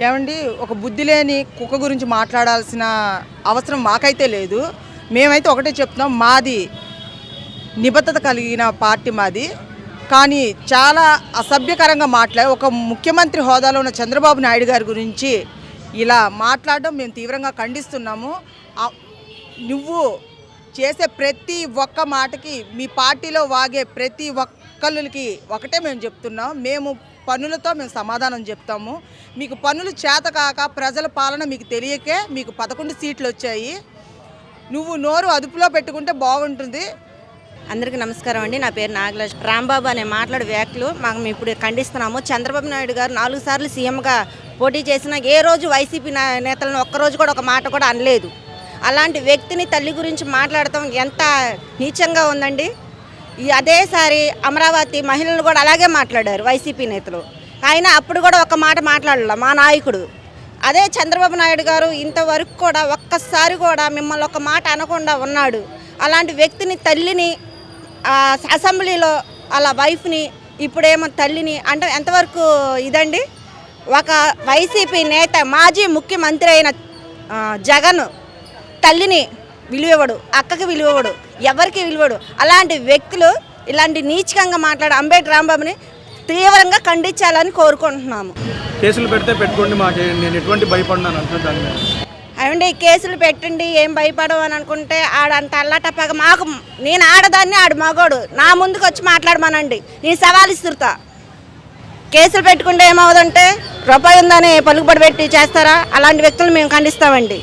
ఏమండి ఒక బుద్ధి లేని కుక్క గురించి మాట్లాడాల్సిన అవసరం మాకైతే లేదు. మేమైతే ఒకటే చెప్తున్నాం, మాది నిబద్ధత కలిగిన పార్టీ మాది. కానీ చాలా అసభ్యకరంగా మాట్లాడి ఒక ముఖ్యమంత్రి హోదాలో ఉన్న చంద్రబాబు నాయుడు గారి గురించి ఇలా మాట్లాడడం మేము తీవ్రంగా ఖండిస్తున్నాము. నువ్వు చేసే ప్రతి ఒక్క మాటకి మీ పార్టీలో వాగే ప్రతి ఒక్కరికి ఒకటే మేము చెప్తున్నాం, మేము పనులతో మేము సమాధానం చెప్తాము. మీకు పనులు చేతకాక ప్రజల పాలన మీకు తెలియకే మీకు 11 సీట్లు వచ్చాయి. నువ్వు నోరు అదుపులో పెట్టుకుంటే బాగుంటుంది. అందరికీ నమస్కారం అండి. నా పేరు నాగరాజ్. రాంబాబు అనే మాట్లాడే వ్యాఖ్యలు మేము ఇప్పుడు ఖండిస్తున్నాము. చంద్రబాబు నాయుడు గారు 4 సార్లు సీఎంగా పోటీ చేసిన ఏ రోజు వైసీపీ నేతలను ఒక్కరోజు కూడా ఒక మాట కూడా అనలేదు. అలాంటి వ్యక్తిని తల్లి గురించి మాట్లాడటం ఎంత నీచంగా ఉందండి. అదేసారి అమరావతి మహిళలు కూడా అలాగే మాట్లాడారు వైసీపీ నేతలు. అయినా అప్పుడు కూడా ఒక మాట మాట్లాడాల మా నాయకుడు. అదే చంద్రబాబు నాయుడు గారు ఇంతవరకు కూడా ఒక్కసారి కూడా మిమ్మల్ని ఒక మాట అనకుండా ఉన్నాడు. అలాంటి వ్యక్తిని తల్లిని అసెంబ్లీలో అలా వైఫ్ని ఇప్పుడేమో తల్లిని అంటే ఎంతవరకు ఇదండి. ఒక వైసీపీ నేత మాజీ ముఖ్యమంత్రి అయిన జగన్ తల్లిని విలువడు, అక్కకి విలువడు, ఎవరికి విలువడు. అలాంటి వ్యక్తులు ఇలాంటి నీచకంగా మాట్లాడే అంబేద్కర్ రాంబాబుని తీవ్రంగా ఖండించాలని కోరుకుంటున్నాము. కేసులు పెడితే పెట్టుకోండి, మాకు నేను ఎటువంటి భయపడినాను అంటున్నాను. అవండి కేసులు పెట్టండి, ఏం భయపడవు అని అనుకుంటే ఆడంత అల్లాటప్పగా మాకు నేను ఆడదాన్ని ఆడు మగోడు నా ముందుకు వచ్చి మాట్లాడమనండి, నేను సవాల్ ఇస్తుతా. కేసులు పెట్టుకుంటే ఏమవుదంటే రూపాయి ఉందని పలుకుబడి పెట్టి చేస్తారా? అలాంటి వ్యక్తులు మేము ఖండిస్తామండి.